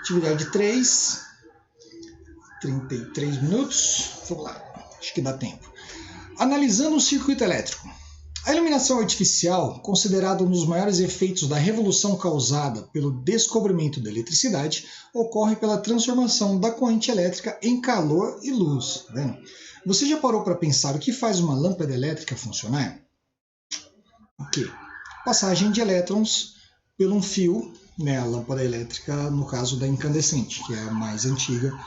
atividade 3, 33 minutos. Vamos lá, acho que dá tempo. Analisando o circuito elétrico. A iluminação artificial, considerada um dos maiores efeitos da revolução causada pelo descobrimento da eletricidade, ocorre pela transformação da corrente elétrica em calor e luz. Tá vendo? Você já parou para pensar o que faz uma lâmpada elétrica funcionar? O quê? Passagem de elétrons por um fio, né, a lâmpada elétrica, no caso da incandescente, que é a mais antiga.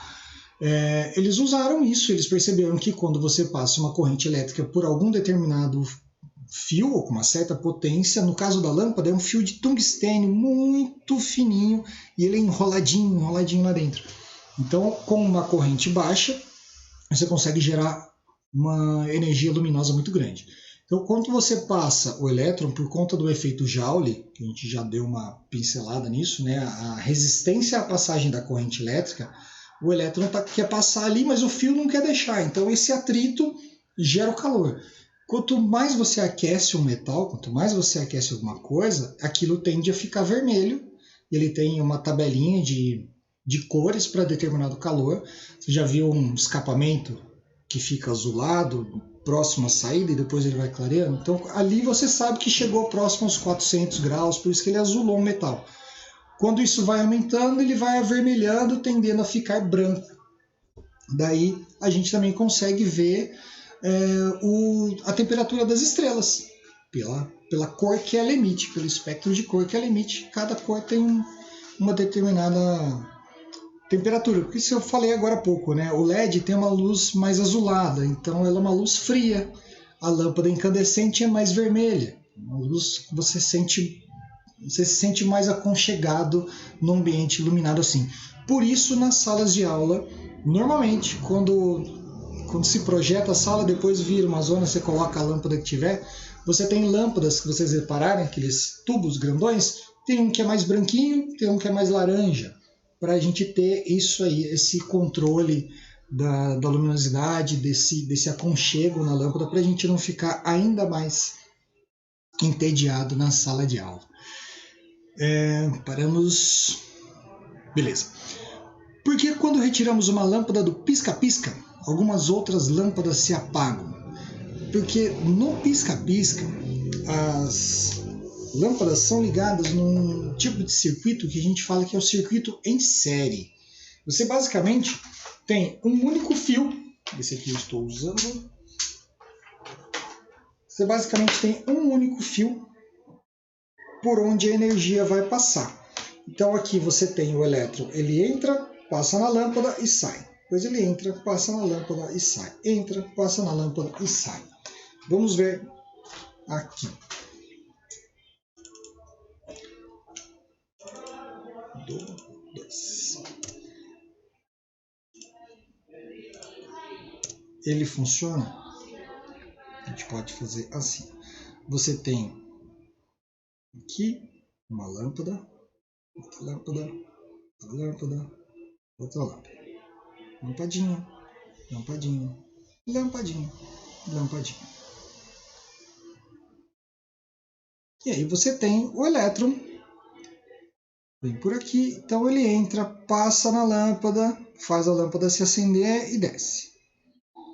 Eles usaram isso, eles perceberam que quando você passa uma corrente elétrica por algum determinado fio ou com uma certa potência, no caso da lâmpada é um fio de tungstênio muito fininho e ele é enroladinho lá dentro. Então, com uma corrente baixa, você consegue gerar uma energia luminosa muito grande. Então, quando você passa o elétron, por conta do efeito Joule, que a gente já deu uma pincelada nisso, né, a resistência à passagem da corrente elétrica, o elétron quer passar ali, mas o fio não quer deixar. Então, esse atrito gera o calor. Quanto mais você aquece um metal, quanto mais você aquece alguma coisa, aquilo tende a ficar vermelho. Ele tem uma tabelinha de cores para determinado calor. Você já viu um escapamento que fica azulado, próximo à saída, e depois ele vai clareando? Então, ali você sabe que chegou próximo aos 400 graus, por isso que ele azulou o metal. Quando isso vai aumentando, ele vai avermelhando, tendendo a ficar branco. Daí, a gente também consegue ver a temperatura das estrelas, pela cor que ela emite, pelo espectro de cor que ela emite. Cada cor tem uma determinada temperatura. Porque isso eu falei agora há pouco, né? O LED tem uma luz mais azulada, então ela é uma luz fria. A lâmpada incandescente é mais vermelha. Uma luz que você se sente mais aconchegado no ambiente iluminado assim. Por isso, nas salas de aula, normalmente, quando se projeta a sala, depois vira uma zona, você coloca a lâmpada que tiver, você tem lâmpadas que vocês repararem, aqueles tubos grandões, tem um que é mais branquinho, tem um que é mais laranja, para a gente ter isso aí, esse controle da luminosidade, desse aconchego na lâmpada, para a gente não ficar ainda mais entediado na sala de aula. Paramos. Beleza. Por que quando retiramos uma lâmpada do pisca-pisca, algumas outras lâmpadas se apagam? Porque no pisca-pisca, as lâmpadas são ligadas num tipo de circuito que a gente fala que é o circuito em série. Você basicamente tem um único fio, esse aqui eu estou usando. Você basicamente tem um único fio por onde a energia vai passar. Então aqui você tem o elétron, ele entra, passa na lâmpada e sai. Depois ele entra, passa na lâmpada e sai. Entra, passa na lâmpada e sai. Vamos ver aqui. 2. Ele funciona? A gente pode fazer assim. Você tem aqui uma lâmpada, outra lâmpada, outra lâmpada, outra lâmpada. Lampadinha, lampadinha, lampadinha, lampadinha. E aí você tem o elétron, vem por aqui, então ele entra, passa na lâmpada, faz a lâmpada se acender e desce.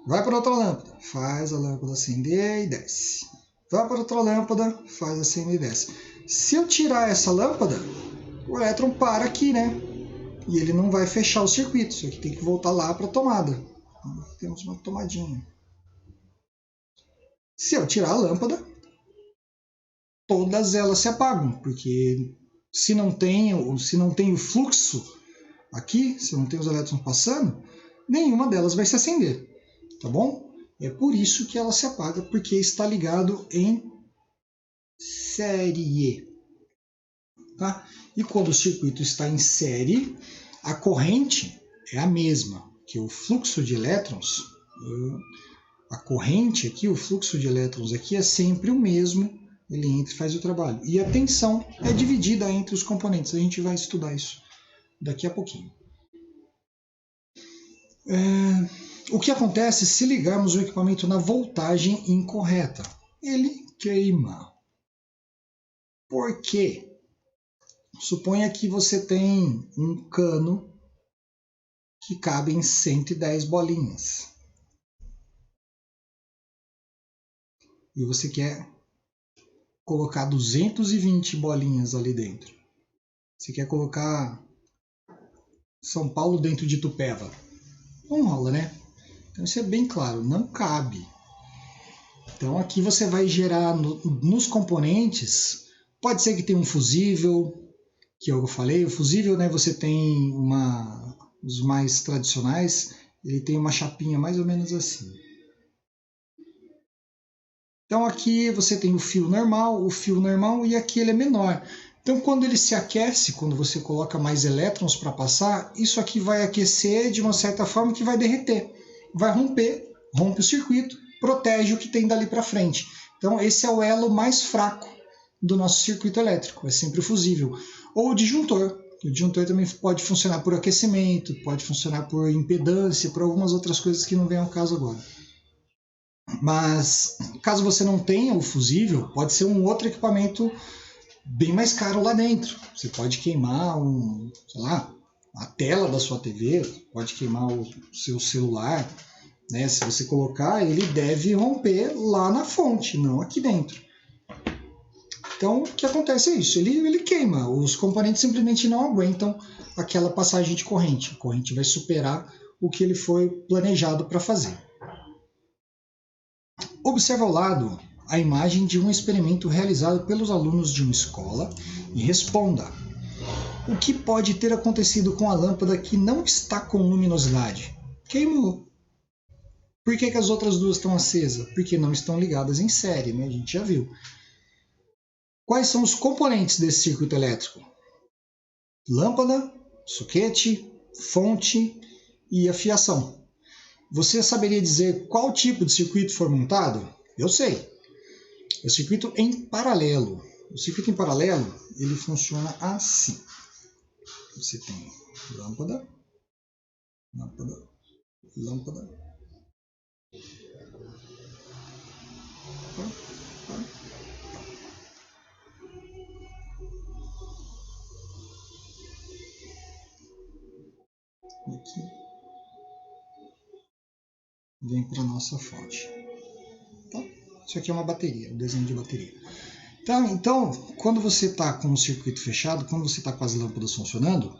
Vai para outra lâmpada, faz a lâmpada acender e desce. Vai para outra lâmpada, faz acender e desce. Se eu tirar essa lâmpada, o elétron para aqui, né? E ele não vai fechar o circuito, isso aqui tem que voltar lá para a tomada. Então, temos uma tomadinha. Se eu tirar a lâmpada, todas elas se apagam, porque se não tem o fluxo aqui, se não tem os elétrons passando, nenhuma delas vai se acender, tá bom? É por isso que ela se apaga, porque está ligado em série, tá? E quando o circuito está em série, a corrente é a mesma, que o fluxo de elétrons, a corrente aqui, o fluxo de elétrons aqui é sempre o mesmo, ele entra e faz o trabalho. E a tensão é dividida entre os componentes, a gente vai estudar isso daqui a pouquinho. O que acontece se ligarmos o equipamento na voltagem incorreta? Ele queima. Por quê? Suponha que você tem um cano que cabe em 110 bolinhas. E você quer colocar 220 bolinhas ali dentro. Você quer colocar São Paulo dentro de Itupeva. Não rola, né? Então isso é bem claro, não cabe. Então aqui você vai gerar nos componentes, pode ser que tenha um fusível, que é o que eu falei. O fusível, né, você tem os mais tradicionais, ele tem uma chapinha mais ou menos assim. Então aqui você tem o fio normal e aqui ele é menor. Então quando ele se aquece, quando você coloca mais elétrons para passar, isso aqui vai aquecer de uma certa forma que vai derreter. Vai rompe o circuito, protege o que tem dali para frente. Então esse é o elo mais fraco do nosso circuito elétrico, é sempre o fusível. Ou o disjuntor. O disjuntor também pode funcionar por aquecimento, pode funcionar por impedância, por algumas outras coisas que não vem ao caso agora. Mas caso você não tenha o fusível, pode ser um outro equipamento bem mais caro lá dentro. Você pode queimar a tela da sua TV, pode queimar o seu celular, né? Se você colocar, ele deve romper lá na fonte, não aqui dentro. Então o que acontece é isso, ele queima, os componentes simplesmente não aguentam aquela passagem de corrente. A corrente vai superar o que ele foi planejado para fazer. Observe ao lado a imagem de um experimento realizado pelos alunos de uma escola e responda: o que pode ter acontecido com a lâmpada que não está com luminosidade? Queimou. Por que as outras duas estão acesas? Porque não estão ligadas em série, né? A gente já viu. Quais são os componentes desse circuito elétrico? Lâmpada, soquete, fonte e a fiação. Você saberia dizer qual tipo de circuito for montado? Eu sei. É o circuito em paralelo. O circuito em paralelo, ele funciona assim. Você tem lâmpada, lâmpada, lâmpada. Aqui. Vem para a nossa fonte. Tá? Isso aqui é uma bateria, um desenho de bateria. Então, quando você está com o circuito fechado, quando você está com as lâmpadas funcionando,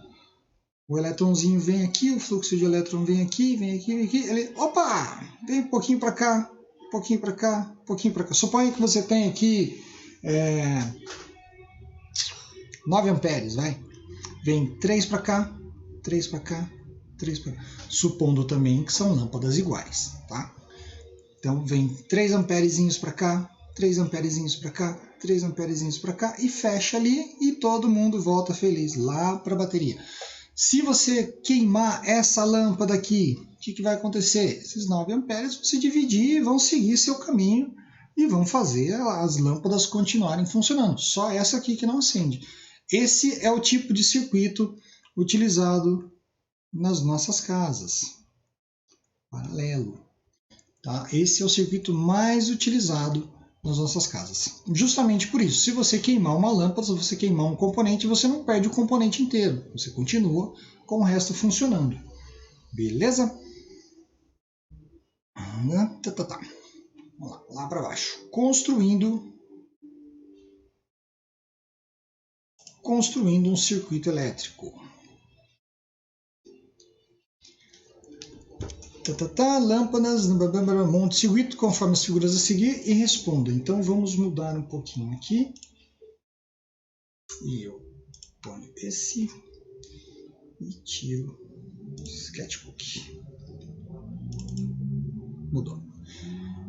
o elétronzinho vem aqui, o fluxo de elétron vem aqui, ele, opa, vem um pouquinho para cá, um pouquinho para cá, um pouquinho para cá. Suponha que você tem aqui 9 amperes, vai. Vem 3 para cá, 3 para cá, 3 para cá. Supondo também que são lâmpadas iguais, tá? Então vem 3 amperezinhos para cá, 3 amperezinhos para cá, 3 amperezinhos para cá e fecha ali e todo mundo volta feliz lá para a bateria. Se você queimar essa lâmpada aqui, o que vai acontecer? Esses 9 amperes vão se dividir, vão seguir seu caminho e vão fazer as lâmpadas continuarem funcionando. Só essa aqui que não acende. Esse é o tipo de circuito utilizado nas nossas casas. Paralelo. Tá? Esse é o circuito mais utilizado nas nossas casas. Justamente por isso, se você queimar uma lâmpada, se você queimar um componente, você não perde o componente inteiro. Você continua com o resto funcionando. Beleza? Vamos lá para baixo. Construindo um circuito elétrico. Lâmpadas, monte circuito conforme as figuras a seguir e responda. Então vamos mudar um pouquinho aqui. E eu ponho esse e tiro o sketchbook. Mudou.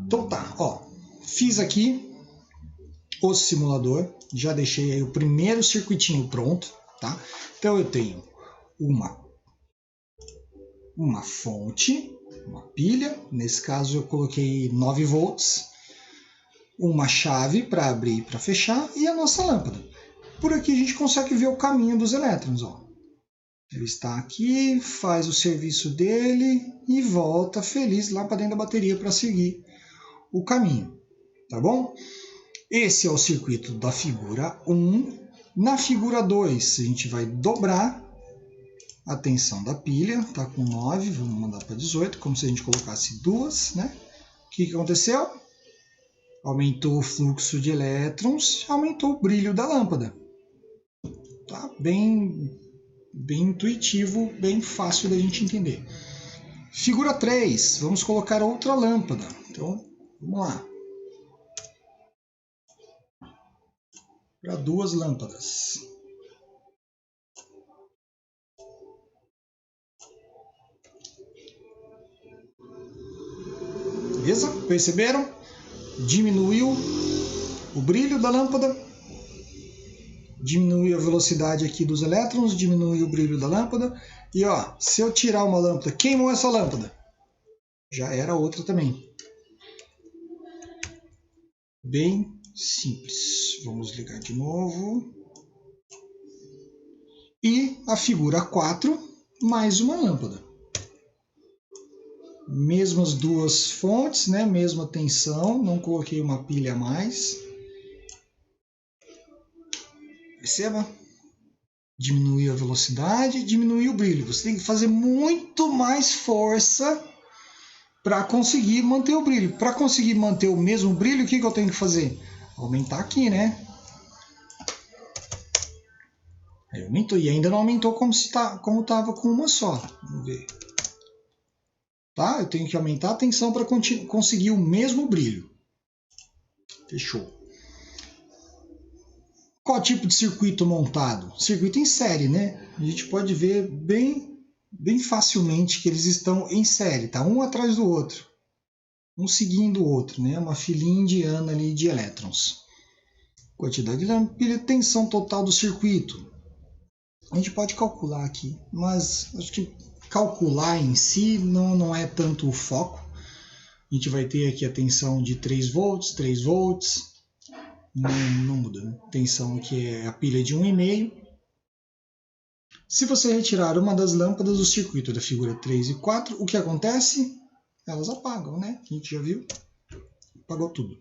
Então tá, ó, fiz aqui o simulador, já deixei aí o primeiro circuitinho pronto, tá? Então eu tenho uma fonte, uma pilha, nesse caso eu coloquei 9 volts, uma chave para abrir e para fechar e a nossa lâmpada. Por aqui a gente consegue ver o caminho dos elétrons. Ó. Ele está aqui, faz o serviço dele e volta feliz lá para dentro da bateria para seguir o caminho. Tá bom? Esse é o circuito da figura 1. Na figura 2, a gente vai dobrar a tensão da pilha, está com 9, vamos mandar para 18, como se a gente colocasse duas, né? O que aconteceu? Aumentou o fluxo de elétrons, aumentou o brilho da lâmpada. Tá? Bem intuitivo, bem fácil da gente entender. Figura 3, vamos colocar outra lâmpada. Então, vamos lá. Para duas lâmpadas. Beleza? Perceberam? Diminuiu o brilho da lâmpada, diminuiu a velocidade aqui dos elétrons, diminuiu o brilho da lâmpada. E ó, se eu tirar uma lâmpada, queimou essa lâmpada. Já era outra também. Bem simples. Vamos ligar de novo. E a figura 4, mais uma lâmpada. Mesmas duas fontes, né? Mesma tensão, não coloquei uma pilha a mais. Perceba? Diminuiu a velocidade, diminuiu o brilho. Você tem que fazer muito mais força para conseguir manter o brilho. Para conseguir manter o mesmo brilho, o que eu tenho que fazer? Aumentar aqui, né? Aí aumentou, e ainda não aumentou como estava com uma só. Vamos ver. Tá? Eu tenho que aumentar a tensão para conseguir o mesmo brilho. Fechou. Qual tipo de circuito montado? Circuito em série, né? A gente pode ver bem facilmente que eles estão em série, tá? Um atrás do outro. Um seguindo o outro, né? Uma filinha indiana ali de elétrons. Quantidade de lâmpada, tensão total do circuito. A gente pode calcular aqui, mas acho que calcular em si não é tanto o foco. A gente vai ter aqui a tensão de 3 volts, 3 volts. Não muda, né? Tensão aqui é a pilha de 1,5. Se você retirar uma das lâmpadas do circuito da figura 3 e 4, o que acontece? Elas apagam, né? A gente já viu. Apagou tudo.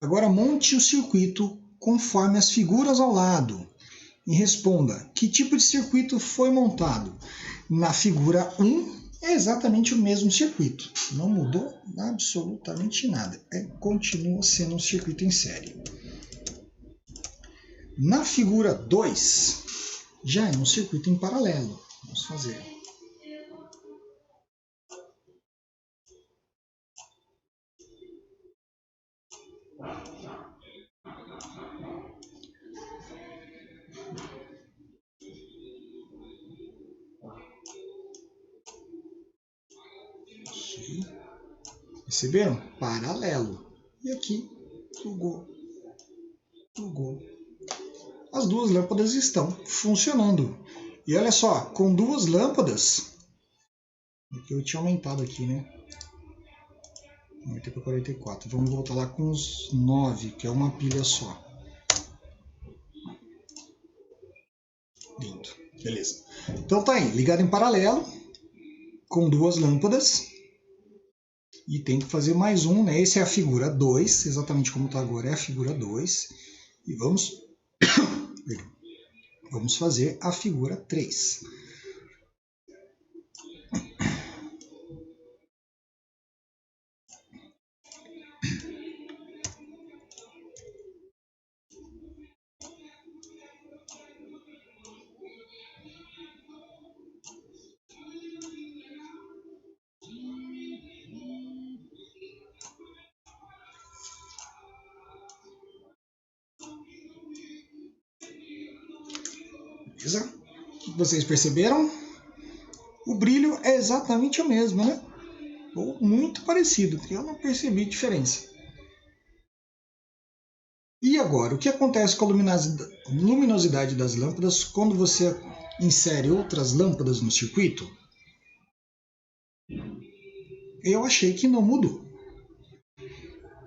Agora monte o circuito conforme as figuras ao lado. E responda, que tipo de circuito foi montado? Na figura 1 é exatamente o mesmo circuito. Não mudou absolutamente nada. Continua sendo um circuito em série. Na figura 2, já é um circuito em paralelo. Vamos fazer. Perceberam? Paralelo. E aqui, plugou. As duas lâmpadas estão funcionando. E olha só, com duas lâmpadas... Eu tinha aumentado aqui, né? Aumentei para 44. Vamos voltar lá com os 9, que é uma pilha só. Lindo. Beleza. Então tá aí, ligado em paralelo, com duas lâmpadas. E tem que fazer mais um, né? Essa é a figura 2, exatamente como está agora, é a figura 2. E vamos fazer a figura 3. Beleza? Vocês perceberam? O brilho é exatamente o mesmo, né? Ou muito parecido, porque eu não percebi diferença. E agora, o que acontece com a luminosidade das lâmpadas quando você insere outras lâmpadas no circuito? Eu achei que não mudou.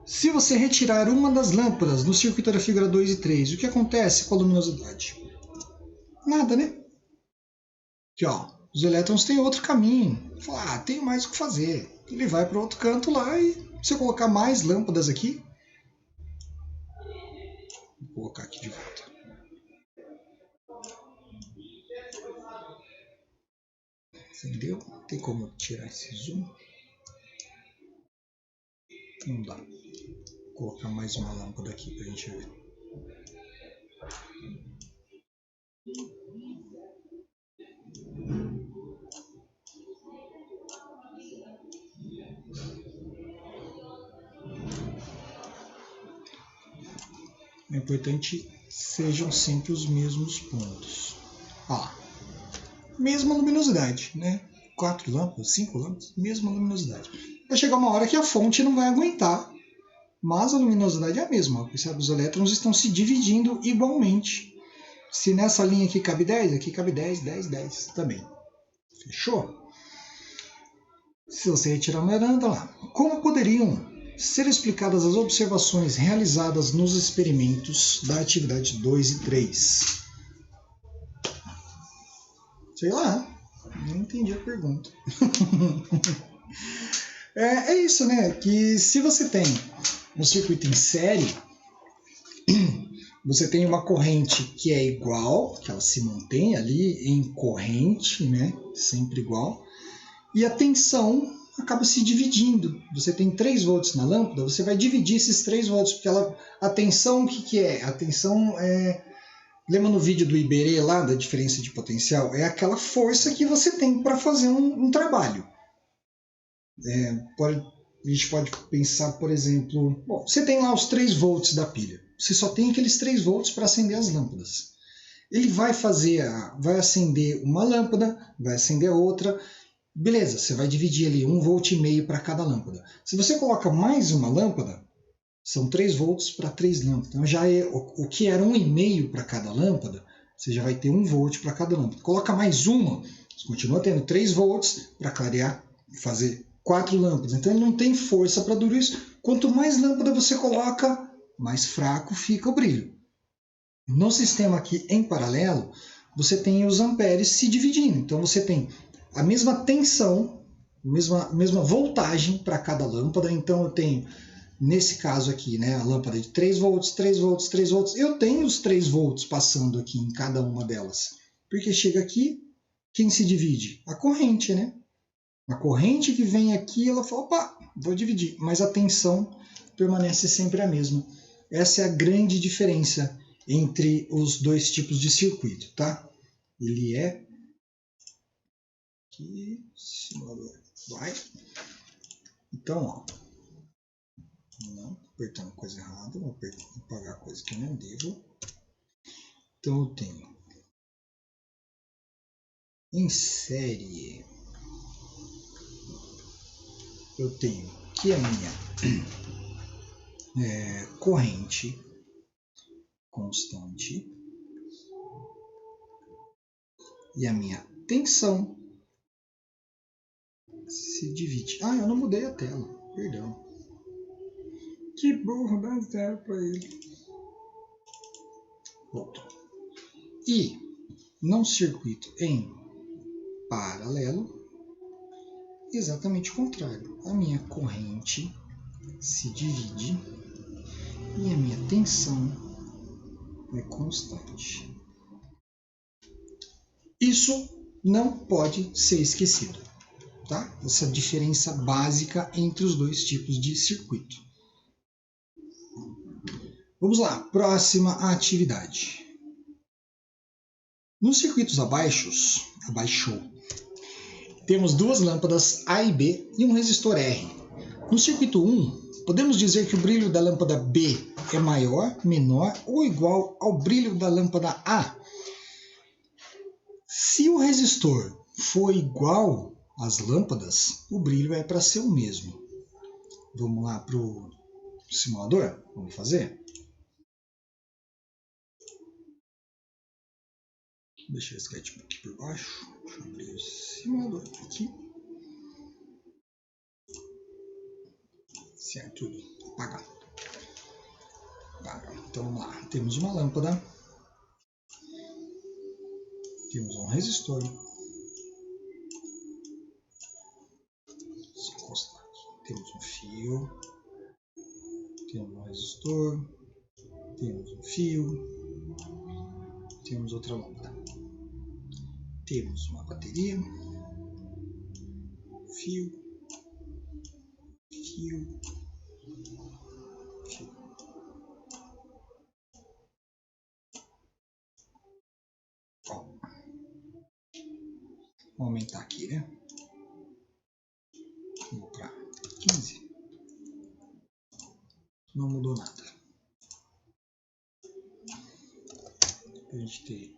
Se você retirar uma das lâmpadas no circuito da figura 2 e 3, o que acontece com a luminosidade? Nada, né? Aqui, ó, os elétrons têm outro caminho. Fala, tenho mais o que fazer. Ele vai para outro canto lá e se eu colocar mais lâmpadas aqui... Vou colocar aqui de volta. Acendeu? Tem como tirar esse zoom? Não dá. Vou colocar mais uma lâmpada aqui para a gente ver. É importante sejam sempre os mesmos pontos. Olha lá. Mesma luminosidade, né? 4 lâmpadas, 5 lâmpadas, mesma luminosidade. Vai chegar uma hora que a fonte não vai aguentar, mas a luminosidade é a mesma. Percebe? Os elétrons estão se dividindo igualmente. Se nessa linha aqui cabe 10, aqui cabe 10, 10, 10 também. Fechou? Se você retirar uma miranda lá. Como poderiam ser explicadas as observações realizadas nos experimentos da atividade 2 e 3? Sei lá, não entendi a pergunta. É isso, né? Que se você tem um circuito em série, você tem uma corrente que é igual, que ela se mantém ali em corrente, né? Sempre igual, e a tensão acaba se dividindo. Você tem 3 volts na lâmpada, você vai dividir esses 3 volts, porque a tensão, o que é? A tensão é... Lembra no vídeo do Iberê lá, da diferença de potencial? É aquela força que você tem para fazer um trabalho. A gente pode pensar, por exemplo... Bom, você tem lá os 3 volts da pilha. Você só tem aqueles 3 volts para acender as lâmpadas. Ele vai acender uma lâmpada, vai acender a outra. Beleza, você vai dividir ali 1,5 volt para cada lâmpada. Se você coloca mais uma lâmpada, são 3 volts para 3 lâmpadas. Então já é o que era 1,5 para cada lâmpada, você já vai ter 1 volt para cada lâmpada. Coloca mais uma, você continua tendo 3 volts para clarear e fazer 4 lâmpadas. Então ele não tem força para durar isso. Quanto mais lâmpada você coloca, mais fraco fica o brilho. No sistema aqui em paralelo, você tem os amperes se dividindo. Então você tem a mesma tensão, mesma voltagem para cada lâmpada. Então eu tenho, nesse caso aqui, né, a lâmpada de 3 volts, 3 volts, 3 volts. Eu tenho os 3 volts passando aqui em cada uma delas. Porque chega aqui, quem se divide? A corrente, né? A corrente que vem aqui, ela fala, opa, vou dividir. Mas a tensão permanece sempre a mesma. Essa é a grande diferença entre os dois tipos de circuito, tá? Ele é... Aqui, simulador. Vai. Então, ó. Não, apertando coisa errada, vou apagar coisa que eu não devo. Então eu tenho em série, eu tenho que a minha corrente constante e a minha tensão se divide. Ah, eu não mudei a tela, perdão. Que burro, dá 0 para ele. Voltou. E num circuito em paralelo, exatamente o contrário. A minha corrente se divide e a minha tensão é constante. Isso não pode ser esquecido, tá? Essa diferença básica entre os dois tipos de circuito. Vamos lá, próxima atividade. Nos circuitos abaixo, temos 2 lâmpadas A e B e um resistor R. No circuito 1, podemos dizer que o brilho da lâmpada B é maior, menor ou igual ao brilho da lâmpada A. Se o resistor for igual às lâmpadas, o brilho é para ser o mesmo. Vamos lá para o simulador? Vamos fazer? Deixa o sketch aqui por baixo. Deixa eu abrir o simulador aqui. Certo, tudo apagado. Então vamos lá. Temos uma lâmpada. Temos um resistor. Temos um fio. Temos um resistor. Temos um fio. Temos outra lâmpada. Temos uma bateria. fio. Ó. Vou aumentar aqui, né? Vou para 15. Não mudou nada. Pra gente ter.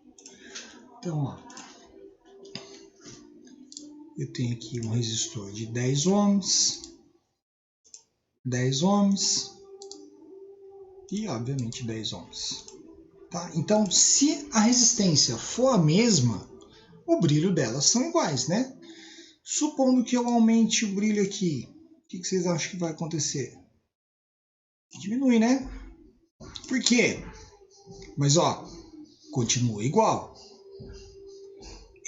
Então, ó. Eu tenho aqui um resistor de 10 ohms. 10 ohms. E, obviamente, 10 ohms. Tá? Então, se a resistência for a mesma, o brilho delas são iguais, né? Supondo que eu aumente o brilho aqui, o que vocês acham que vai acontecer? Diminui, né? Por quê? Mas, ó, continua igual.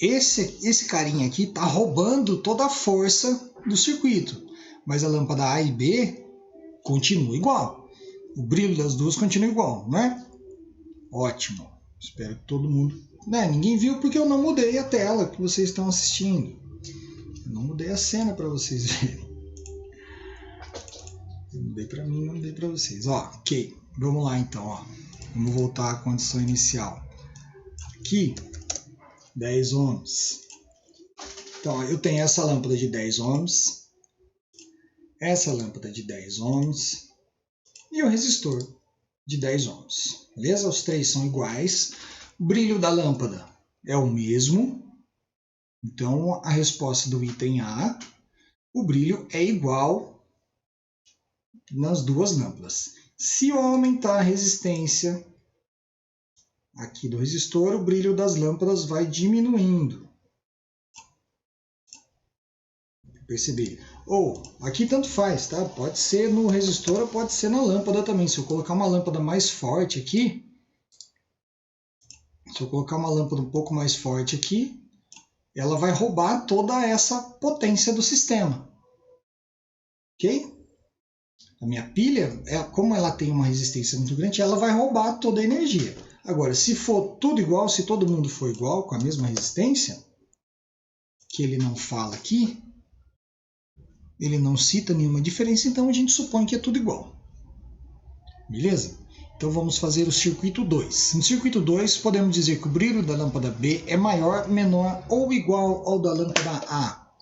Esse carinha aqui está roubando toda a força do circuito, mas a lâmpada A e B continua igual. O brilho das duas continua igual, não é? Ótimo. Espero que todo mundo... ninguém viu porque eu não mudei a tela que vocês estão assistindo. Eu não mudei a cena para vocês verem. Eu mudei para mim, não mudei para vocês. Ó, ok. Vamos lá então. Ó. Vamos voltar à condição inicial. Aqui, 10 ohms. Então, ó, eu tenho essa lâmpada de 10 ohms. Essa lâmpada de 10 ohms. E o resistor de 10 ohms. Beleza? Os três são iguais. O brilho da lâmpada é o mesmo. Então, a resposta do item A, o brilho é igual nas duas lâmpadas. Se eu aumentar a resistência aqui do resistor, o brilho das lâmpadas vai diminuindo. Perceber? Ou, aqui tanto faz, tá? Pode ser no resistor ou pode ser na lâmpada também. Se eu colocar uma lâmpada mais forte aqui, um pouco mais forte aqui, ela vai roubar toda essa potência do sistema. Ok? A minha pilha, como ela tem uma resistência muito grande, ela vai roubar toda a energia. Agora, se for tudo igual, se todo mundo for igual, com a mesma resistência, que ele não fala aqui, ele não cita nenhuma diferença, então a gente supõe que é tudo igual. Beleza? Então vamos fazer o circuito 2. No circuito 2, podemos dizer que o brilho da lâmpada B é maior, menor ou igual ao da lâmpada A.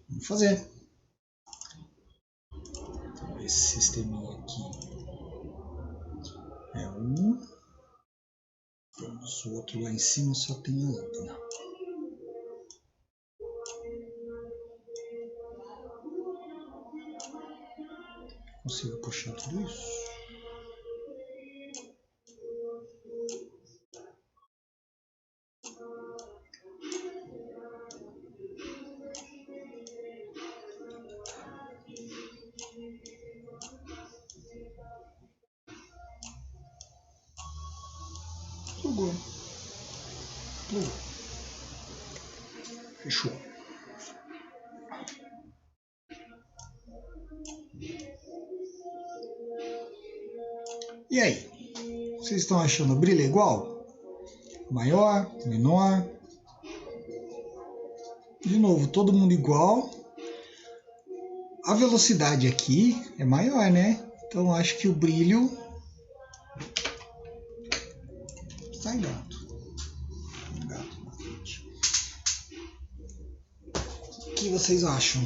Vamos fazer. Esse sisteminha aqui é um. O outro lá em cima só tem a lâmpada. Consigo puxar tudo isso? Plugou. Fechou. E aí? Vocês estão achando o brilho igual? Maior? Menor? De novo, todo mundo igual. A velocidade aqui é maior, né? Então acho que o brilho sai gato. O que vocês acham?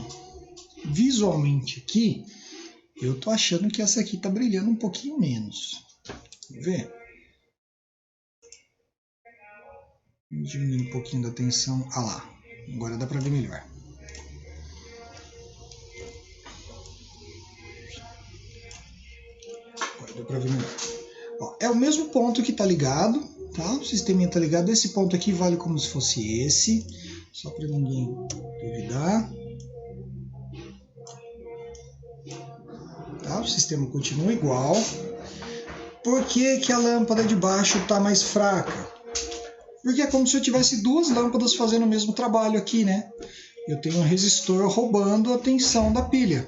Visualmente aqui, eu tô achando que essa aqui tá brilhando um pouquinho menos. Vamos ver? Vamos diminuir um pouquinho da tensão. Ah lá, agora dá para ver melhor. Agora dá para ver melhor. Ó, é o mesmo ponto que tá ligado, tá? O sisteminha tá ligado. Esse ponto aqui vale como se fosse esse, só para ninguém duvidar. Tá? O sistema continua igual. Por que que a lâmpada de baixo está mais fraca? Porque é como se eu tivesse duas lâmpadas fazendo o mesmo trabalho aqui, né? Eu tenho um resistor roubando a tensão da pilha.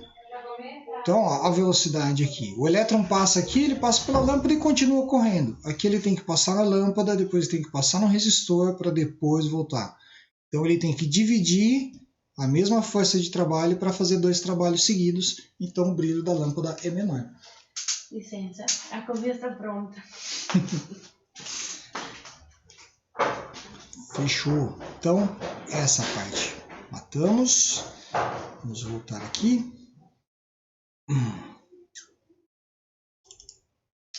Então, ó, a velocidade aqui. O elétron passa aqui, ele passa pela lâmpada e continua correndo. Aqui ele tem que passar na lâmpada, depois tem que passar no resistor para depois voltar. Então ele tem que dividir a mesma força de trabalho para fazer 2 trabalhos seguidos, então o brilho da lâmpada é menor. Licença, a comida está pronta. Fechou. Então, essa parte matamos. Vamos voltar aqui.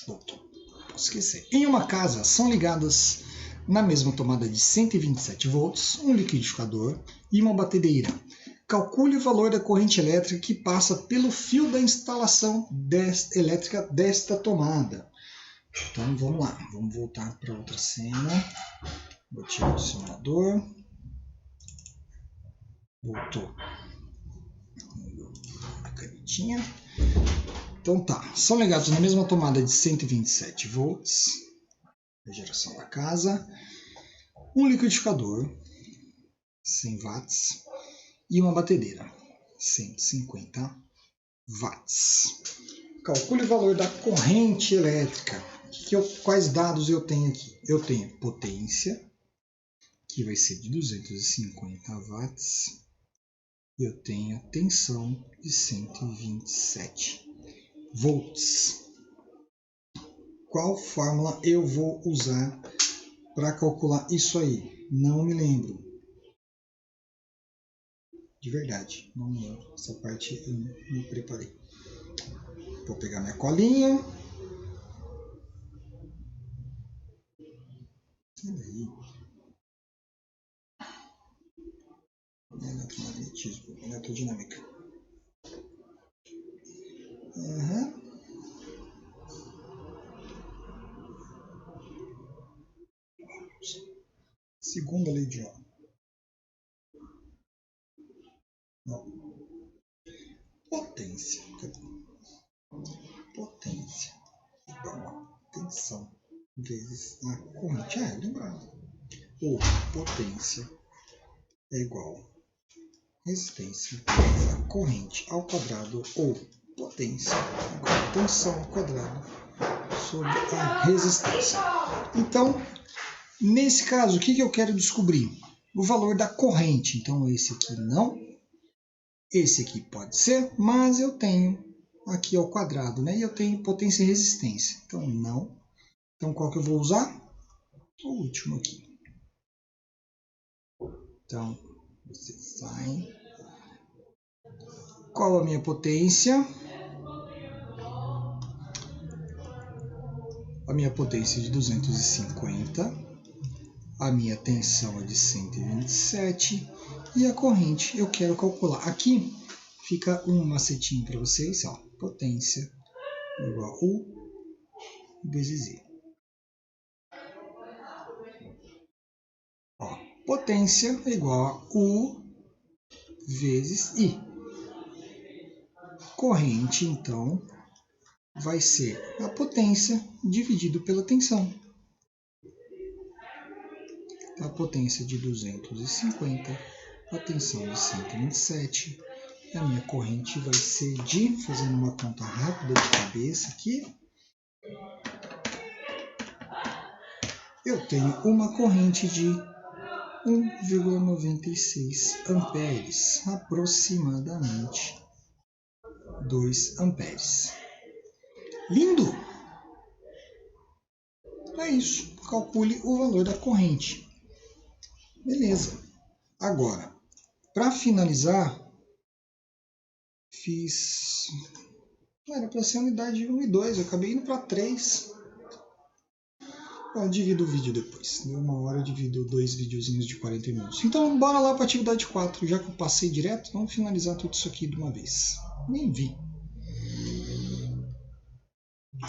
Voltou. Posso esquecer. Em uma casa, são ligadas na mesma tomada de 127 volts, um liquidificador e uma batedeira. Calcule o valor da corrente elétrica que passa pelo fio da instalação elétrica desta tomada. Então, vamos lá. Vamos voltar para outra cena. Vou tirar o simulador. Voltou. A canetinha. Então tá. São ligados na mesma tomada de 127 volts. A geração da casa. Um liquidificador. 100 watts. E uma batedeira. 150 watts. Calcule o valor da corrente elétrica. Quais dados eu tenho aqui? Eu tenho potência, que vai ser de 250 watts. Eu tenho tensão de 127 volts. Qual fórmula eu vou usar para calcular isso aí? Não me lembro. De verdade, não me lembro. Essa parte eu não me preparei. Vou pegar minha colinha. Aí. Eletromagnetismo, eletrodinâmica. Segunda lei de Ohm. Não. Potência. Potência igual a tensão vezes a corrente. Lembrando. Ou potência é igual a resistência vezes a corrente ao quadrado, ou potência igual a tensão ao quadrado sobre a resistência. Então, nesse caso, o que eu quero descobrir? O valor da corrente. Então, esse aqui não. Esse aqui pode ser, mas eu tenho aqui ao quadrado, né? E eu tenho potência e resistência. Então, não. Então, qual que eu vou usar? O último aqui. Então, você sai. Qual a minha potência? A minha potência é de 250. A minha tensão é de 127. E a corrente eu quero calcular. Aqui fica um macetinho para vocês. Ó, potência igual a U vezes Z. Ó, potência é igual a U vezes I. Corrente, então, vai ser a potência dividido pela tensão. A potência de 250, a tensão de 127. A minha corrente vai ser de, fazendo uma conta rápida de cabeça aqui, eu tenho uma corrente de 1,96 amperes, aproximadamente 2 amperes. Lindo! É isso. Calcule o valor da corrente. Beleza. Agora, para finalizar, fiz... Era para ser unidade 1 e 2, eu acabei indo para 3. Bom, eu divido o vídeo depois. Deu 1 hora, eu divido 2 videozinhos de 40 minutos. Então, bora lá para a atividade 4. Já que eu passei direto, vamos finalizar tudo isso aqui de uma vez. Nem vi.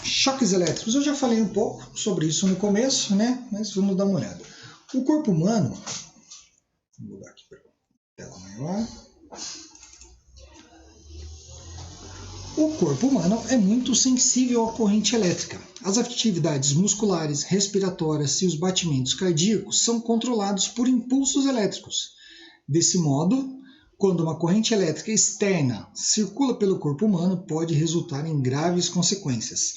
Choques elétricos. Eu já falei um pouco sobre isso no começo, né? Mas vamos dar uma olhada. O corpo humano... Vou mudar aqui para tela maior. O corpo humano é muito sensível à corrente elétrica. As atividades musculares, respiratórias e os batimentos cardíacos são controlados por impulsos elétricos. Desse modo, quando uma corrente elétrica externa circula pelo corpo humano, pode resultar em graves consequências.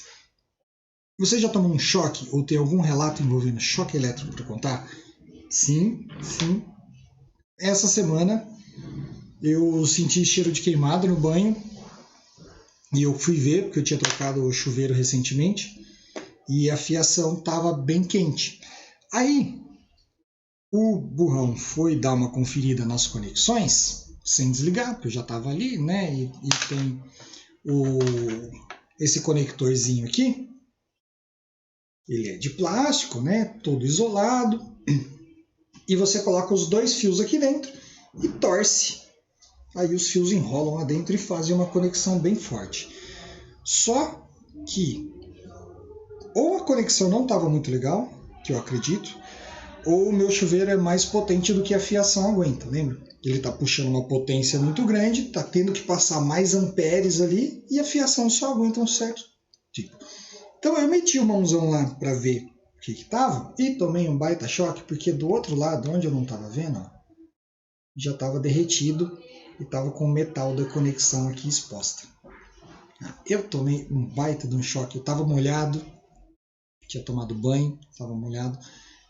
Você já tomou um choque ou tem algum relato envolvendo choque elétrico para contar? Sim, sim. Essa semana eu senti cheiro de queimado no banho e eu fui ver, porque eu tinha trocado o chuveiro recentemente e a fiação estava bem quente. Aí o burrão foi dar uma conferida nas conexões, sem desligar, porque eu já estava ali, né? E tem esse conectorzinho aqui, ele é de plástico, né? Todo isolado. E você coloca os dois fios aqui dentro e torce. Aí os fios enrolam lá dentro e fazem uma conexão bem forte. Só que ou a conexão não estava muito legal, que eu acredito, ou o meu chuveiro é mais potente do que a fiação aguenta, lembra? Ele está puxando uma potência muito grande, está tendo que passar mais amperes ali e a fiação só aguenta um certo tipo. Então eu meti o mãozão lá para ver o que estava e tomei um baita choque, porque do outro lado, onde eu não estava vendo, ó, já estava derretido e estava com o metal da conexão aqui exposta. Eu tomei um baita de um choque, eu estava molhado, tinha tomado banho, estava molhado.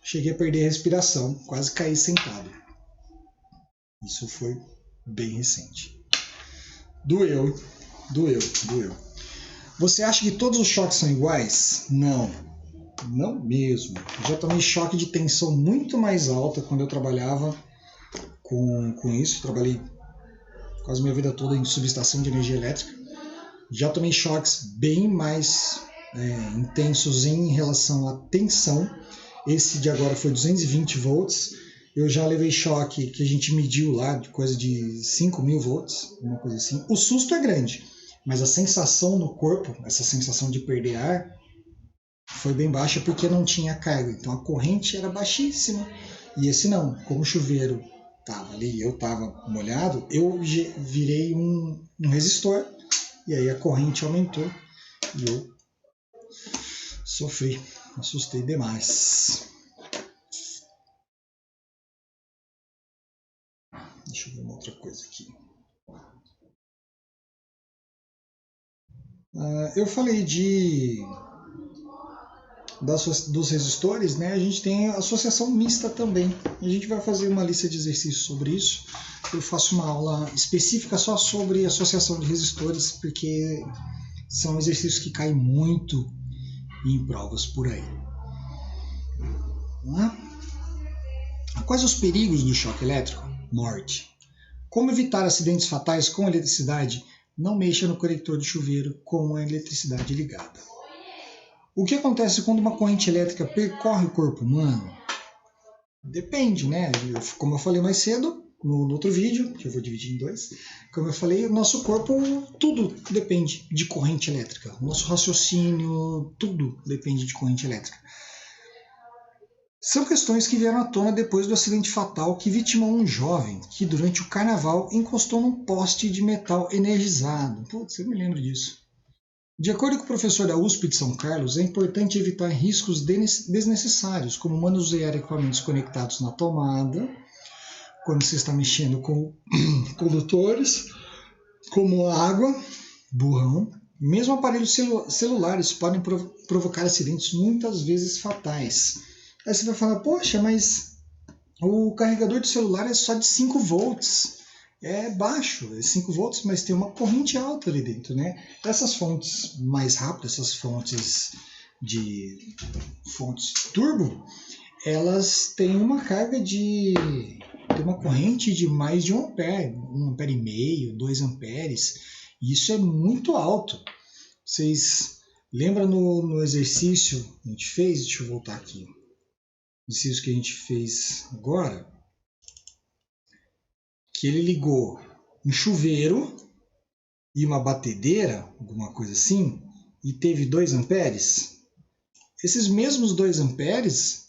Cheguei a perder a respiração, quase caí sentado. Isso foi bem recente. Doeu. Você acha que todos os choques são iguais? Não, não mesmo. Eu já tomei choque de tensão muito mais alta quando eu trabalhava com isso. Trabalhei quase minha vida toda em subestação de energia elétrica. Já tomei choques bem mais intensos em relação à tensão. Esse de agora foi 220 volts. Eu já levei choque que a gente mediu lá, de coisa de 5.000 volts, uma coisa assim. O susto é grande, mas a sensação no corpo, essa sensação de perder ar, foi bem baixa porque não tinha carga. Então a corrente era baixíssima. E esse não, como o chuveiro estava ali, eu estava molhado, eu virei um resistor. E aí a corrente aumentou e eu sofri. Assustei demais. Deixa eu ver uma outra coisa aqui. Eu falei dos resistores, né? A gente tem a associação mista também. A gente vai fazer uma lista de exercícios sobre isso. Eu faço uma aula específica só sobre associação de resistores, porque são exercícios que caem muito em provas por aí. Quais os perigos do choque elétrico? Morte. Como evitar acidentes fatais com eletricidade? Não mexa no conector do chuveiro com a eletricidade ligada. O que acontece quando uma corrente elétrica percorre o corpo humano? Depende, né? Como eu falei mais cedo, no outro vídeo, que eu vou dividir em dois, como eu falei, o nosso corpo, tudo depende de corrente elétrica. O nosso raciocínio, tudo depende de corrente elétrica. São questões que vieram à tona depois do acidente fatal que vitimou um jovem que, durante o carnaval, encostou num poste de metal energizado. Putz, eu me lembro disso. De acordo com o professor da USP de São Carlos, é importante evitar riscos desnecessários, como manusear equipamentos conectados na tomada, quando você está mexendo com condutores, como a água, burrão. Mesmo aparelhos celulares podem provocar acidentes muitas vezes fatais. Aí você vai falar, poxa, mas o carregador do celular é só de 5 volts. É baixo, é 5 volts, mas tem uma corrente alta ali dentro, né? Essas fontes mais rápidas, essas fontes turbo, elas têm uma carga tem uma corrente de mais de 1 ampere, 1,5 ampere, 2 amperes. E isso é muito alto. Vocês lembram no exercício que a gente fez? Deixa eu voltar aqui. O exercício que a gente fez agora, que ele ligou um chuveiro e uma batedeira, alguma coisa assim, e teve 2 amperes. Esses mesmos 2 amperes,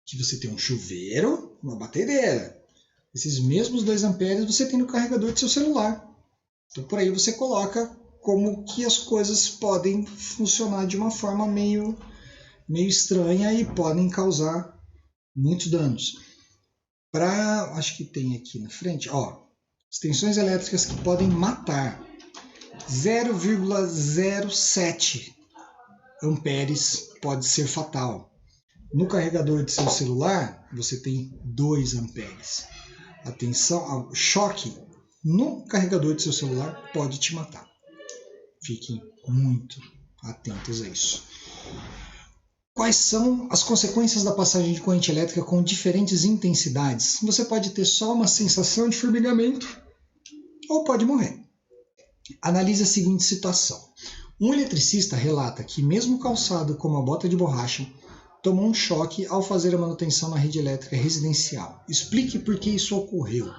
que você tem um chuveiro, uma batedeira, esses mesmos 2 amperes você tem no carregador do seu celular. Então por aí você coloca como que as coisas podem funcionar de uma forma meio estranha e podem causar muitos danos. Acho que tem aqui na frente, as tensões elétricas que podem matar 0,07 amperes pode ser fatal. No carregador de seu celular, você tem 2 amperes. Atenção, choque no carregador de seu celular pode te matar. Fiquem muito atentos a isso. Quais são as consequências da passagem de corrente elétrica com diferentes intensidades? Você pode ter só uma sensação de formigamento ou pode morrer. Analise a seguinte situação. Um eletricista relata que, mesmo calçado com uma bota de borracha, tomou um choque ao fazer a manutenção na rede elétrica residencial. Explique por que isso ocorreu.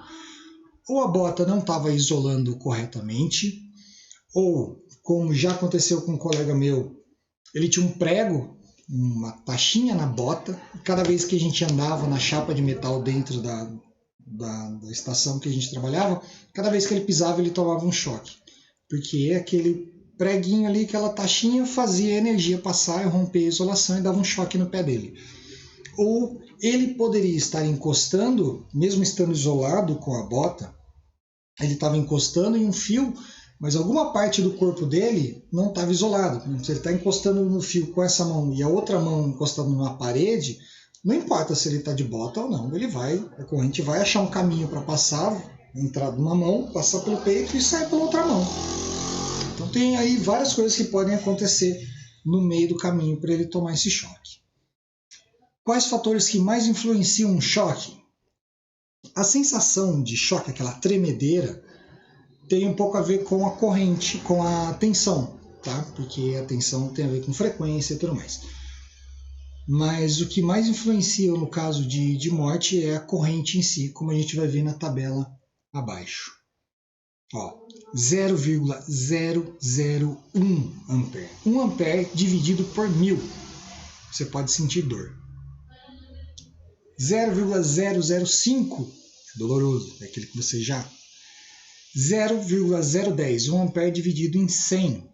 Ou a bota não estava isolando corretamente, ou, como já aconteceu com um colega meu, ele tinha um prego, uma taxinha na bota, e cada vez que a gente andava na chapa de metal dentro da estação que a gente trabalhava, cada vez que ele pisava ele tomava um choque, porque aquele preguinho ali, aquela taxinha fazia a energia passar e romper a isolação e dava um choque no pé dele. Ou ele poderia estar encostando, mesmo estando isolado com a bota, ele estava encostando em um fio, mas alguma parte do corpo dele não estava isolada. Se ele está encostando no fio com essa mão e a outra mão encostando numa parede, não importa se ele está de bota ou não, a corrente vai achar um caminho para passar, entrar numa mão, passar pelo peito e sair pela outra mão. Então tem aí várias coisas que podem acontecer no meio do caminho para ele tomar esse choque. Quais fatores que mais influenciam um choque? A sensação de choque, aquela tremedeira, tem um pouco a ver com a corrente, com a tensão, tá? Porque a tensão tem a ver com frequência e tudo mais. Mas o que mais influencia no caso de morte é a corrente em si, como a gente vai ver na tabela abaixo. 0,001 ampere. 1 ampere dividido por 1000. Você pode sentir dor. 0,005 é doloroso, é aquele que você já. 0,010, 1 ampere dividido em 100.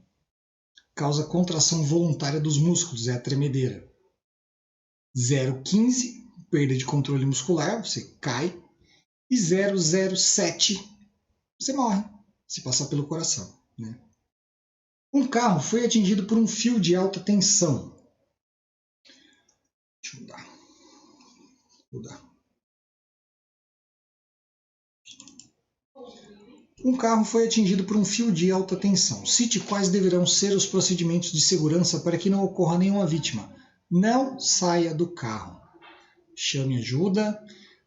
Causa contração voluntária dos músculos, é a tremedeira. 0,15, perda de controle muscular, você cai. E 0,07, você morre, se passar pelo coração. Né? Um carro foi atingido por um fio de alta tensão. Deixa eu mudar. Um carro foi atingido por um fio de alta tensão. Cite quais deverão ser os procedimentos de segurança para que não ocorra nenhuma vítima. Não saia do carro. Chame ajuda,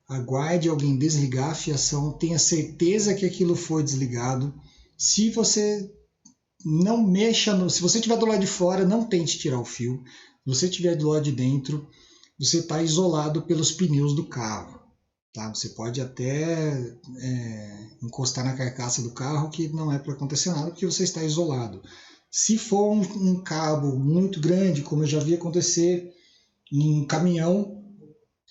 aguarde alguém desligar a fiação, tenha certeza que aquilo foi desligado. Se você não mexa, se você estiver do lado de fora, não tente tirar o fio. Se você estiver do lado de dentro, você está isolado pelos pneus do carro. Tá? Você pode até encostar na carcaça do carro, que não é para acontecer nada, porque você está isolado. Se for um cabo muito grande, como eu já vi acontecer em um caminhão,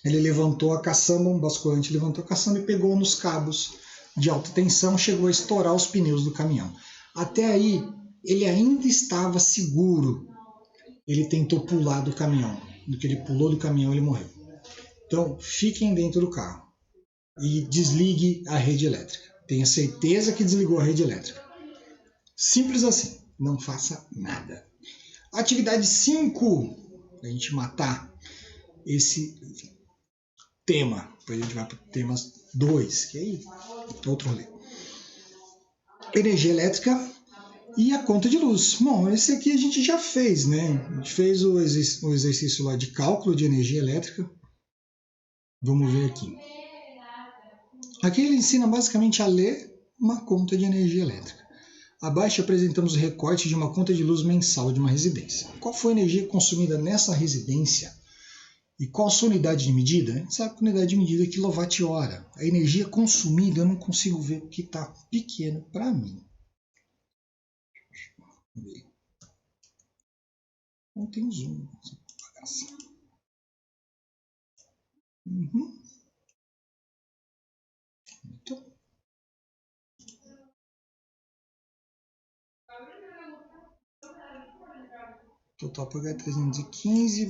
ele levantou a caçamba, um basculante levantou a caçamba e pegou nos cabos de alta tensão, chegou a estourar os pneus do caminhão. Até aí, ele ainda estava seguro. Ele tentou pular do caminhão. No que ele pulou do caminhão, ele morreu. Então, fiquem dentro do carro e desligue a rede elétrica. Tenha certeza que desligou a rede elétrica. Simples assim. Não faça nada. Atividade 5, para a gente matar esse tema. Depois a gente vai para o tema 2, que aí é outro rolê. Energia elétrica e a conta de luz. Bom, esse aqui a gente já fez, né? A gente fez o exercício lá de cálculo de energia elétrica. Vamos ver aqui. Aqui ele ensina basicamente a ler uma conta de energia elétrica. Abaixo apresentamos o recorte de uma conta de luz mensal de uma residência. Qual foi a energia consumida nessa residência? E qual a sua unidade de medida? A gente sabe que a unidade de medida é quilowatt-hora. A energia consumida eu não consigo ver porque está pequeno para mim. Não tem zoom. Total por 315,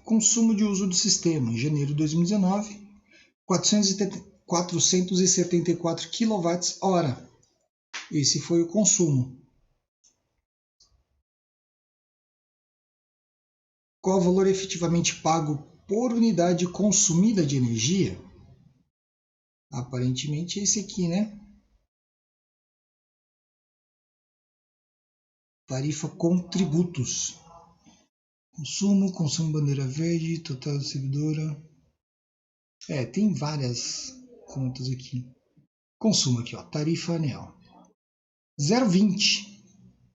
consumo de uso do sistema, em janeiro de 2019, 474 kWh. Esse foi o consumo. Qual o valor efetivamente pago por unidade consumida de energia? Aparentemente é esse aqui, né? Tarifa com tributos. Consumo bandeira verde, total distribuidora. Tem várias contas aqui. Consumo aqui, ó, tarifa anual. 0,20.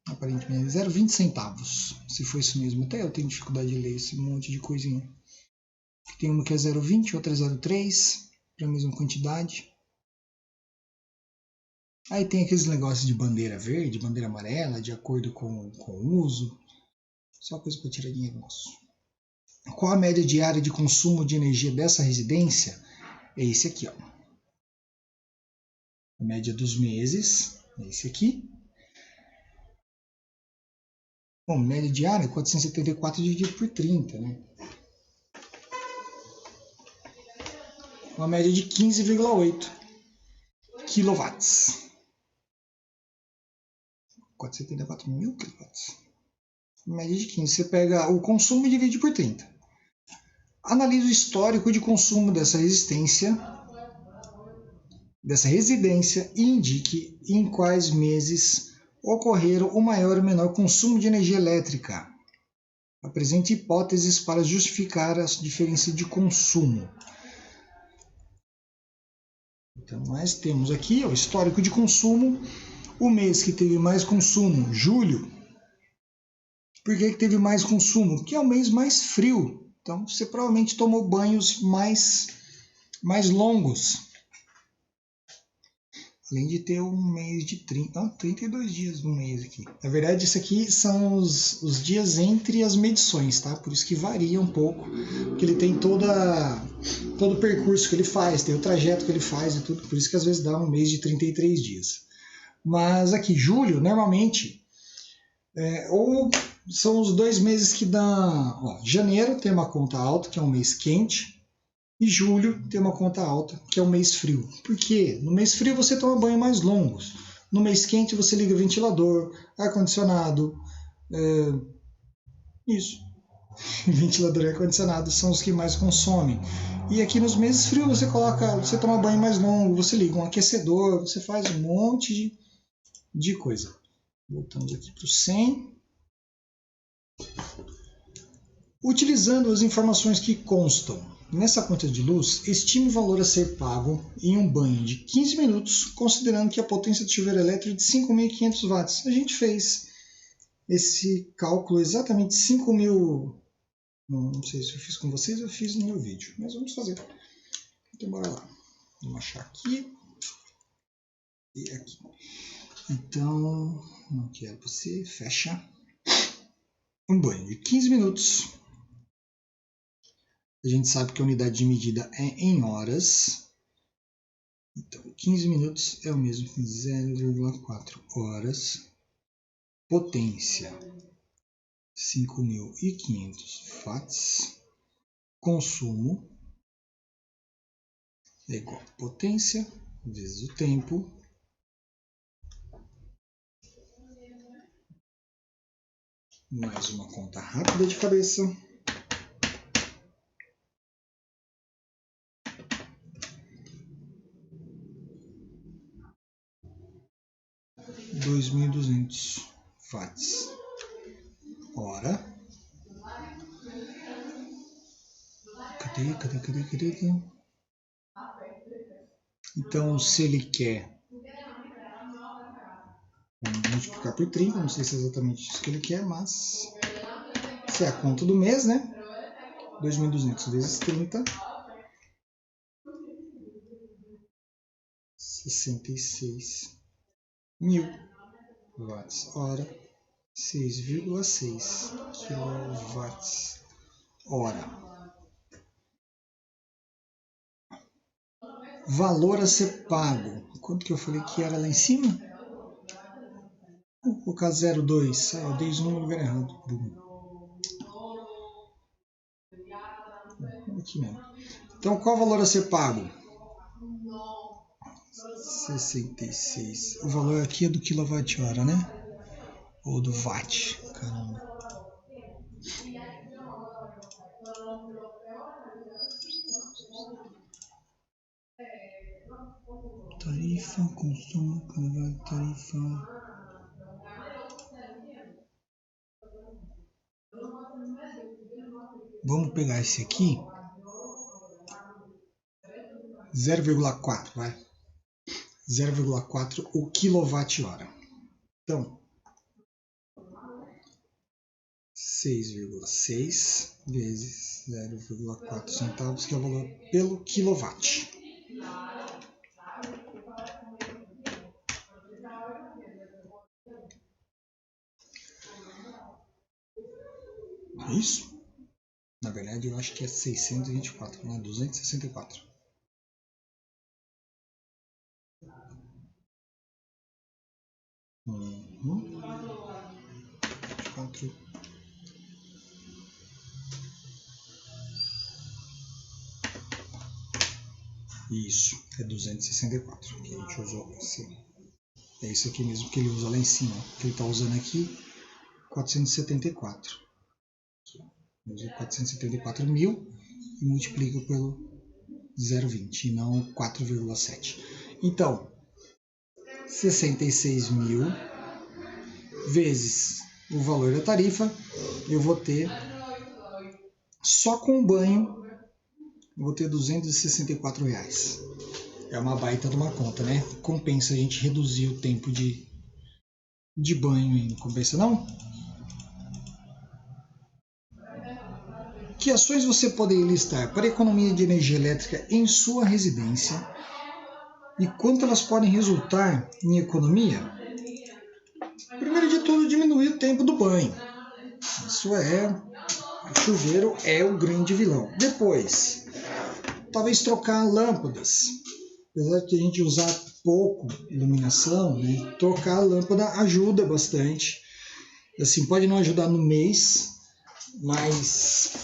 Aparentemente 0,20 centavos. Se for isso mesmo. Até eu tenho dificuldade de ler esse monte de coisinha. Tem uma que é 0,20, outra é 0,3. Para a mesma quantidade. Aí tem aqueles negócios de bandeira verde, bandeira amarela, de acordo com o uso. Só coisa para tirar dinheiro nosso. Qual a média diária de consumo de energia dessa residência? É esse aqui, ó. A média dos meses é esse aqui. Bom, média diária 474 dividido por 30, né? Uma média de 15,8 quilowatts. 474 mil quilowatts. Média de 15. Você pega o consumo e divide por 30. Analise o histórico de consumo dessa residência e indique em quais meses ocorreram o maior ou menor consumo de energia elétrica. Apresente hipóteses para justificar a diferença de consumo. Então, nós temos aqui o histórico de consumo. O mês que teve mais consumo, julho. Por que teve mais consumo? Porque é o mês mais frio. Então, você provavelmente tomou banhos mais longos. Além de ter um mês de 32 dias no mês aqui. Na verdade, isso aqui são os dias entre as medições, tá? Por isso que varia um pouco. Porque ele tem todo o percurso que ele faz, tem o trajeto que ele faz e tudo. Por isso que às vezes dá um mês de 33 dias. Mas aqui, julho, normalmente, ou são os 2 meses que dá... janeiro tem uma conta alta, que é um mês quente. E julho tem uma conta alta, que é o mês frio. Por quê? No mês frio você toma banho mais longos. No mês quente você liga ventilador, ar-condicionado. Isso. Ventilador e ar-condicionado são os que mais consomem. E aqui nos meses frios você toma banho mais longo, você liga um aquecedor, você faz um monte de coisa. Voltamos aqui para o 100. Utilizando as informações que constam nessa conta de luz, estime o valor a ser pago em um banho de 15 minutos, considerando que a potência do chuveiro elétrico é de 5.500 watts. A gente fez esse cálculo exatamente 5.000. Não sei se eu fiz com vocês ou fiz no meu vídeo, mas vamos fazer. Então, bora lá. Vamos achar aqui e aqui. Então, não quero você, fecha. Um banho de 15 minutos. A gente sabe que a unidade de medida é em horas. Então, 15 minutos é o mesmo que 0,4 horas. Potência, 5.500 watts. Consumo é igual a potência vezes o tempo. Mais uma conta rápida de cabeça. 2.200 watts hora. Cadê? Então, se ele quer, vamos multiplicar por 30, não sei se é exatamente isso que ele quer, mas se é a conta do mês, né? 2.200 vezes 30, 66.000 watts hora, 6,6 quilowatts hora. Valor a ser pago. Quanto que eu falei que era lá em cima? Vou colocar 0,2. Eu dei isso no lugar errado. Aqui mesmo. Então, qual o valor a ser pago? 66. O valor aqui é do quilowatt-hora, né? Ou do watt. Caramba. tarifa, consumo, tarifa. Vamos pegar esse aqui. 0,4, vai. 0,4 o quilowatt-hora. Então, 6,6 vezes 0,4 centavos, que é o valor pelo quilowatt. É isso? Na verdade, eu acho que é 624, não é 264. Uhum. 24. Isso, é 264 que a gente usou assim. É isso aqui mesmo que ele usa lá em cima, que ele está usando aqui, 474. Usa 474 mil e multiplica pelo 0,20 e não 4,7. Então, 66 mil vezes o valor da tarifa, eu vou ter, só com o banho, eu vou ter R$264. É uma baita de uma conta, né? Compensa a gente reduzir o tempo de banho, não compensa não? Que ações você poderia listar para economia de energia elétrica em sua residência e quanto elas podem resultar em economia? Primeiro de tudo, diminuir o tempo do banho. Isso o chuveiro é o grande vilão. Depois, talvez trocar lâmpadas. Apesar de a gente usar pouco iluminação, né? Trocar a lâmpada ajuda bastante. Assim, pode não ajudar no mês, mas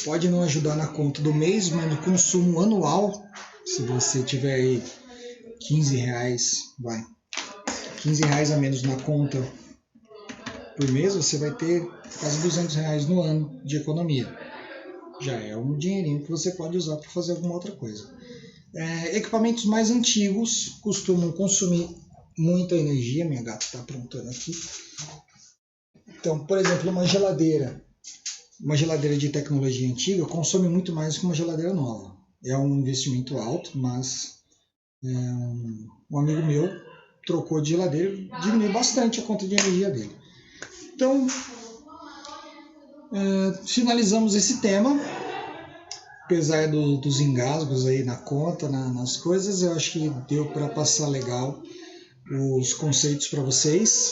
pode não ajudar na conta do mês, mas no consumo anual, se você tiver aí R$15, R$15 a menos na conta por mês, você vai ter quase R$200 no ano de economia. Já é um dinheirinho que você pode usar para fazer alguma outra coisa. Equipamentos mais antigos costumam consumir muita energia. Minha gata está aprontando aqui. Então, por exemplo, uma geladeira de tecnologia antiga consome muito mais do que uma geladeira nova. É um investimento alto, mas um amigo meu trocou de geladeira e diminuiu bastante a conta de energia dele. Então, finalizamos esse tema. Apesar dos engasgos aí na conta, nas coisas, eu acho que deu para passar legal os conceitos para vocês.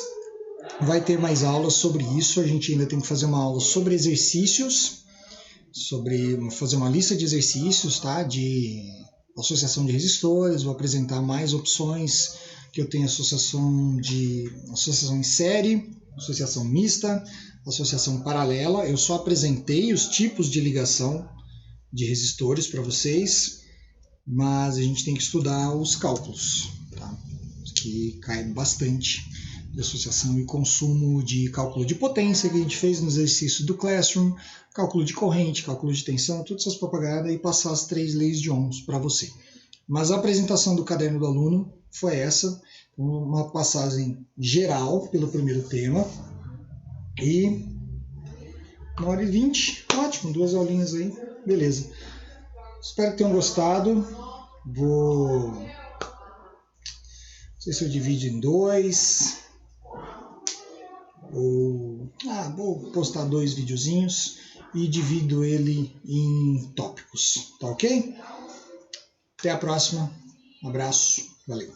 Vai ter mais aulas sobre isso. A gente ainda tem que fazer uma aula sobre exercícios, fazer uma lista de exercícios, tá? De associação de resistores. Vou apresentar mais opções, que eu tenho associação em série, associação mista, associação paralela. Eu só apresentei os tipos de ligação de resistores para vocês, mas a gente tem que estudar os cálculos, tá? Que cai bastante de associação e consumo, de cálculo de potência que a gente fez nos exercícios do Classroom, cálculo de corrente, cálculo de tensão, todas essas propagadas, e passar as 3 leis de Ohms para você. Mas a apresentação do caderno do aluno foi essa, uma passagem geral pelo primeiro tema, e 1h20, ótimo, 2 aulinhas aí, beleza. Espero que tenham gostado. Não sei se eu divido em 2 ou vou postar 2 videozinhos e divido ele em tópicos, tá ok? Até a próxima, um abraço, valeu!